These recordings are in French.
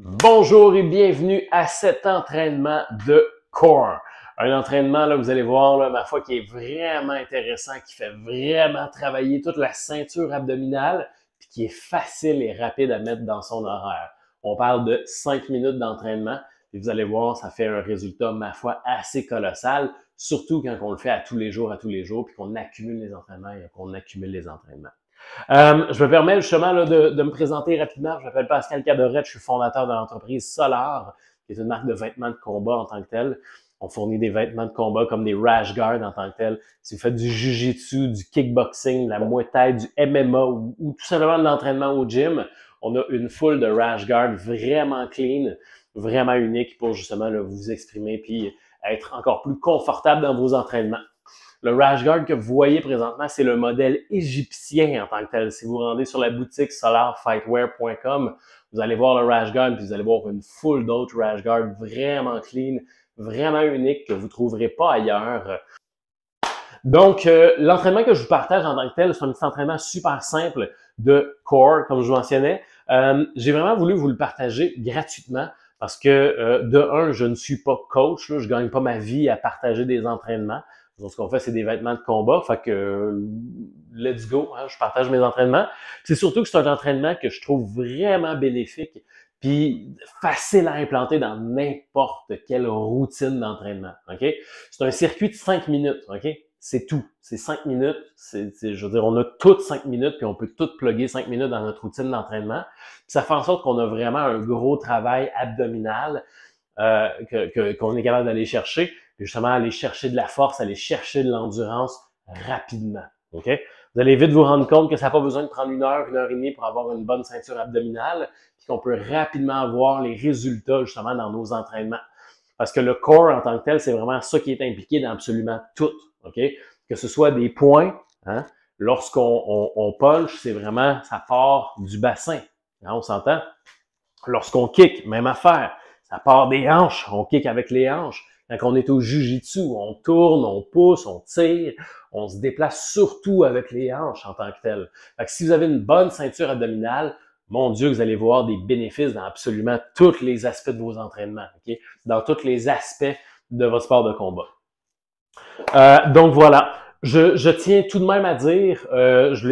Bonjour et bienvenue à cet entraînement de core. Un entraînement, là, vous allez voir, là, ma foi, qui est vraiment intéressant, qui fait vraiment travailler toute la ceinture abdominale, puis qui est facile et rapide à mettre dans son horaire. On parle de 5 minutes d'entraînement, et vous allez voir, ça fait un résultat, ma foi, assez colossal, surtout quand on le fait à tous les jours, puis qu'on accumule les entraînements et qu'on accumule les entraînements. Je me permets justement là, de me présenter rapidement. Je m'appelle Pascal Cadorette, je suis fondateur de l'entreprise Solar, qui est une marque de vêtements de combat en tant que telle. On fournit des vêtements de combat comme des rash guards en tant que tel. Si vous faites du jujitsu, du kickboxing, de la muay thai, du MMA ou tout simplement de l'entraînement au gym, on a une foule de rash guards vraiment clean, vraiment unique pour justement là, vous exprimer puis être encore plus confortable dans vos entraînements. Le rash guard que vous voyez présentement, c'est le modèle égyptien en tant que tel. Si vous rendez sur la boutique solarfightwear.com, vous allez voir le rash guard, puis vous allez voir une foule d'autres rash guards vraiment clean, vraiment uniques que vous ne trouverez pas ailleurs. Donc, l'entraînement que je vous partage en tant que tel, c'est un petit entraînement super simple de core, comme je vous mentionnais. J'ai vraiment voulu vous le partager gratuitement parce que, de un, je ne suis pas coach, là, je gagne pas ma vie à partager des entraînements. Donc, ce qu'on fait, c'est des vêtements de combat. Fait que, let's go, hein, je partage mes entraînements. C'est surtout que c'est un entraînement que je trouve vraiment bénéfique puis facile à implanter dans n'importe quelle routine d'entraînement. OK? C'est un circuit de 5 minutes. OK? C'est tout. C'est 5 minutes. Je veux dire, on a toutes 5 minutes, puis on peut tout plugger 5 minutes dans notre routine d'entraînement. Puis ça fait en sorte qu'on a vraiment un gros travail abdominal qu'on est capable d'aller chercher. Puis justement, aller chercher de la force, aller chercher de l'endurance rapidement. OK? Vous allez vite vous rendre compte que ça n'a pas besoin de prendre 1 heure et demie pour avoir une bonne ceinture abdominale, puis qu'on peut rapidement avoir les résultats justement dans nos entraînements. Parce que le core en tant que tel, c'est vraiment ça qui est impliqué dans absolument tout. OK? Que ce soit des points, hein? Lorsqu'on punch, c'est vraiment, ça part du bassin. Hein, on s'entend? Lorsqu'on kick, même affaire. Ça part des hanches, on kick avec les hanches. Quand on est au jujitsu, on tourne, on pousse, on tire, on se déplace surtout avec les hanches en tant que tel. Fait que si vous avez une bonne ceinture abdominale, mon Dieu, vous allez voir des bénéfices dans absolument tous les aspects de vos entraînements, okay? Dans tous les aspects de votre sport de combat. Donc voilà, je tiens tout de même à dire, je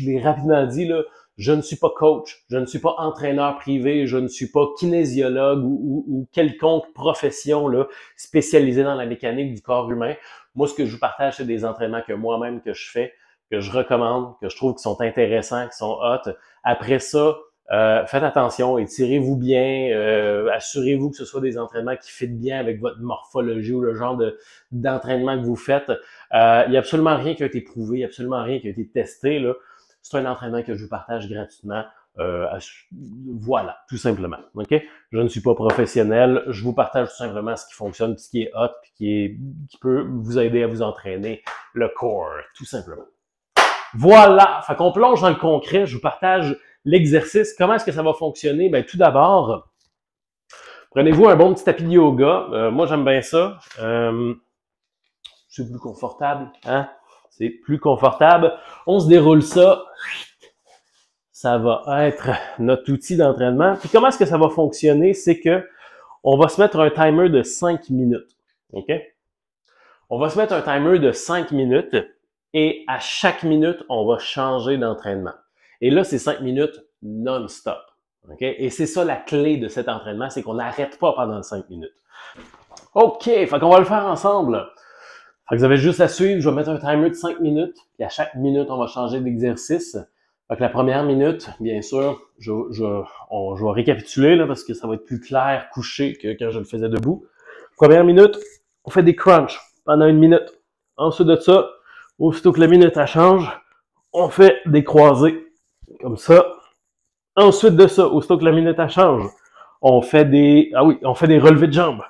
l'ai rapidement dit, là, je ne suis pas coach, je ne suis pas entraîneur privé, je ne suis pas kinésiologue ou quelconque profession là, spécialisée dans la mécanique du corps humain. Moi, ce que je vous partage, c'est des entraînements que moi-même que je fais, que je recommande, que je trouve qui sont intéressants, qui sont hot. Après ça, faites attention, étirez-vous bien, assurez-vous que ce soit des entraînements qui fitent bien avec votre morphologie ou le genre d'entraînement que vous faites. Il n'y a absolument rien qui a été prouvé, il n'y a absolument rien qui a été testé, là. C'est un entraînement que je vous partage gratuitement. Voilà, tout simplement. OK? Je ne suis pas professionnel. Je vous partage tout simplement ce qui fonctionne, ce qui est hot, puis qui peut vous aider à vous entraîner. Le core, tout simplement. Voilà! Fait qu'on plonge dans le concret. Je vous partage l'exercice. Comment est-ce que ça va fonctionner? Ben, tout d'abord, prenez-vous un bon petit tapis de yoga. Moi, j'aime bien ça. C'est plus confortable, hein? C'est plus confortable. On se déroule ça. Ça va être notre outil d'entraînement. Puis comment est-ce que ça va fonctionner? C'est que on va se mettre un timer de 5 minutes. OK? On va se mettre un timer de 5 minutes et à chaque minute, on va changer d'entraînement. Et là, c'est 5 minutes non-stop. OK? Et c'est ça la clé de cet entraînement, c'est qu'on n'arrête pas pendant 5 minutes. OK, fait qu'on va le faire ensemble. Fait que vous avez juste à suivre, je vais mettre un timer de 5 minutes, puis à chaque minute, on va changer d'exercice. Fait que la première minute, bien sûr, je vais récapituler là, parce que ça va être plus clair couché que quand je le faisais debout. Première minute, on fait des crunchs pendant 1 minute. Ensuite de ça, aussitôt que la minute elle change, on fait des croisés, comme ça. Ensuite de ça, aussitôt que la minute elle change, on fait des relevés de jambes.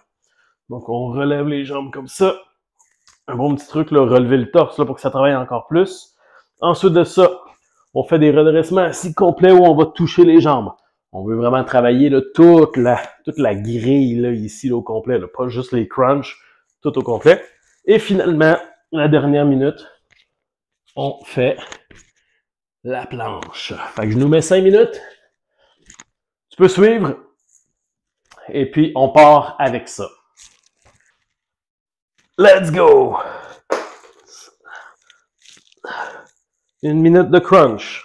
Donc, on relève les jambes comme ça. Un bon petit truc, là, relever le torse là, pour que ça travaille encore plus. Ensuite de ça, on fait des redressements assis complets où on va toucher les jambes. On veut vraiment travailler là, toute la grille là, ici là, au complet, là, pas juste les crunchs, tout au complet. Et finalement, la dernière minute, on fait la planche. Fait que je nous mets 5 minutes. Tu peux suivre. et puis on part avec ça. Let's go! 1 minute de crunch.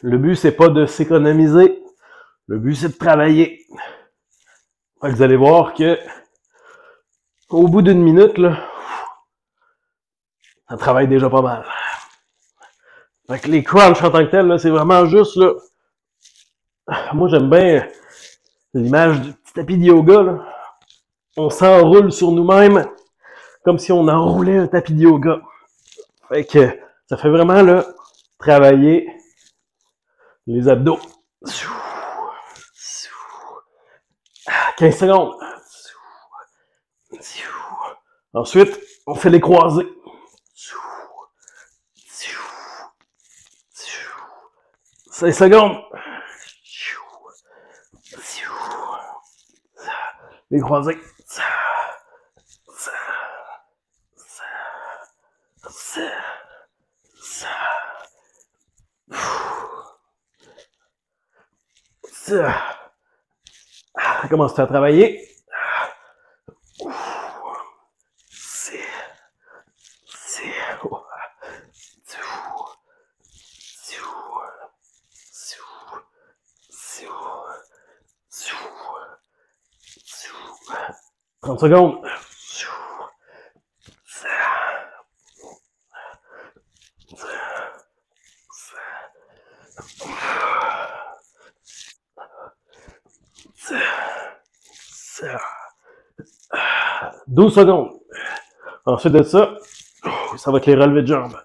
Le but, c'est pas de s'économiser. Le but, c'est de travailler. Vous allez voir que au bout d'1 minute, là, ça travaille déjà pas mal. Fait que les crunchs en tant que tel, c'est vraiment juste là. Moi, j'aime bien l'image du petit tapis de yoga. Là. On s'enroule sur nous-mêmes comme si on enroulait un tapis de yoga. Fait que ça fait vraiment là travailler les abdos. 15 secondes. Ensuite, on fait les croisés. 5 secondes. Les croisés. Ça commence à travailler. Trente secondes. Douze secondes. Ensuite de ça, ça va être les relevés de jambes.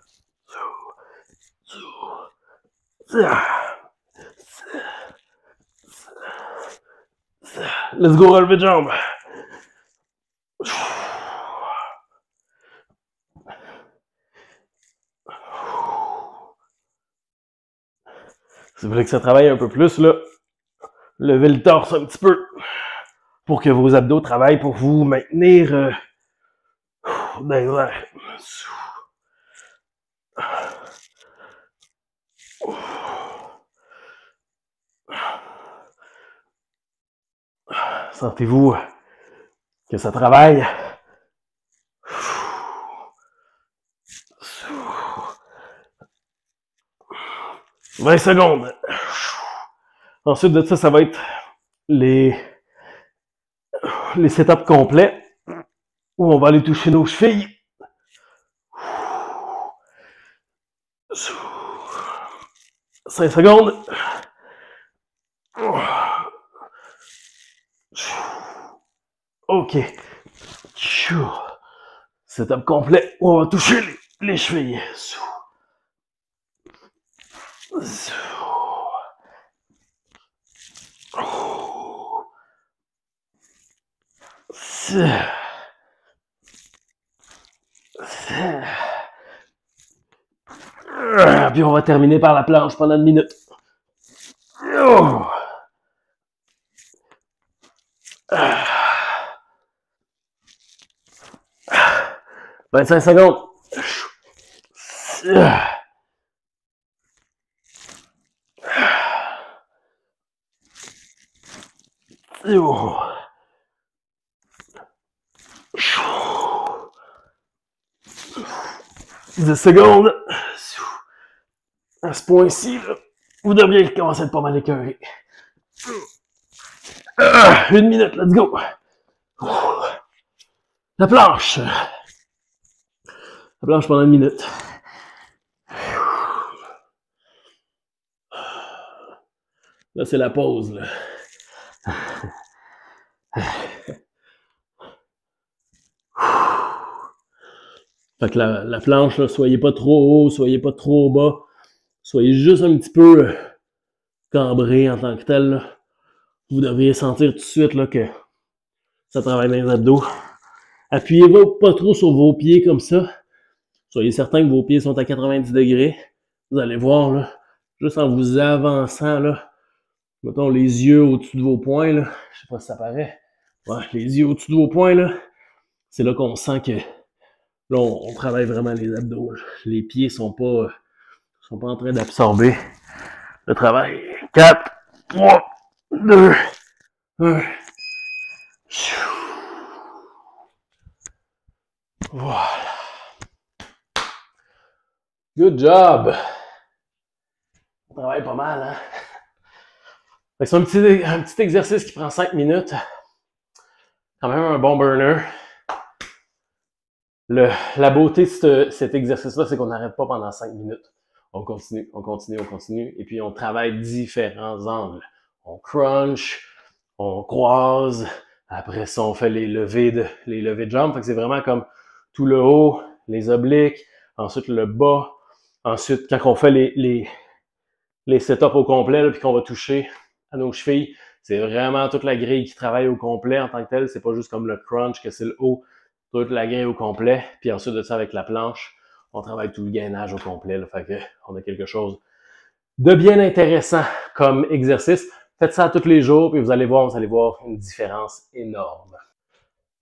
Let's go, relevé de jambes. Si vous voulez que ça travaille un peu plus, là, levez le torse un petit peu pour que vos abdos travaillent pour vous maintenir dans l'air. Sentez-vous que ça travaille. 20 secondes. Ensuite de ça, ça va être les setups complets où on va aller toucher nos chevilles. 5 secondes. OK. Setup complet où on va toucher les chevilles. Puis on va terminer par la planche pendant 1 minute. 25 secondes. Dix secondes. À ce point-ci, vous devriez commencer à être pas mal écœuré. 1 minute, let's go. La planche. La planche pendant 1 minute. Là, c'est la pause, là. Fait que la planche, là, soyez pas trop haut, soyez pas trop bas. Soyez juste un petit peu cambré en tant que tel. Là. Vous devriez sentir tout de suite là, que ça travaille dans les abdos. Appuyez-vous pas trop sur vos pieds comme ça. Soyez certain que vos pieds sont à 90 degrés. Vous allez voir, là, juste en vous avançant, là, mettons les yeux au-dessus de vos poings, là, je sais pas si ça paraît. Ouais, les yeux au-dessus de vos poings, là, c'est là qu'on sent que là, on travaille vraiment les abdos. Là. Les pieds sont pas en train d'absorber le travail. 4, 3, 2, 1. Voilà. Good job! On travaille pas mal, hein? C'est un petit exercice qui prend 5 minutes. Quand même un bon burner. La beauté de cet exercice-là, c'est qu'on n'arrête pas pendant 5 minutes. On continue, on continue, on continue. Et puis, on travaille différents angles. On crunch, on croise. Après ça, on fait les levées de jambes. Fait que c'est vraiment comme tout le haut, les obliques, ensuite le bas. Ensuite, quand on fait les setups au complet, là, puis qu'on va toucher à nos chevilles, c'est vraiment toute la grille qui travaille au complet en tant que telle. C'est pas juste comme le crunch, que c'est le haut, toute la grille au complet. Puis ensuite de ça, avec la planche, on travaille tout le gainage au complet. Là, fait que on a quelque chose de bien intéressant comme exercice. Faites ça tous les jours, puis vous allez voir une différence énorme.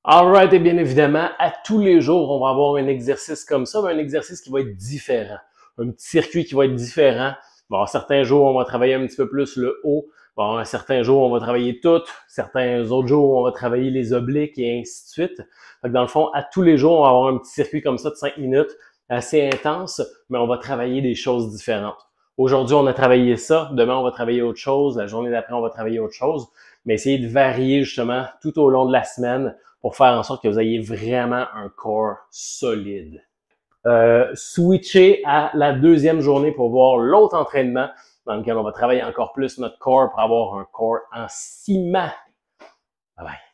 Alright, et bien évidemment, à tous les jours, on va avoir un exercice comme ça, mais un exercice qui va être différent. Un petit circuit qui va être différent. Bon, certains jours, on va travailler un petit peu plus le haut. Bon, certains jours, on va travailler tout. Certains autres jours, on va travailler les obliques et ainsi de suite. Donc, dans le fond, à tous les jours, on va avoir un petit circuit comme ça de 5 minutes, assez intense, mais on va travailler des choses différentes. Aujourd'hui, on a travaillé ça. Demain, on va travailler autre chose. La journée d'après, on va travailler autre chose. Mais essayez de varier justement tout au long de la semaine pour faire en sorte que vous ayez vraiment un corps solide. Switcher à la deuxième journée pour voir l'autre entraînement dans lequel on va travailler encore plus notre corps pour avoir un corps en ciment. Bye bye.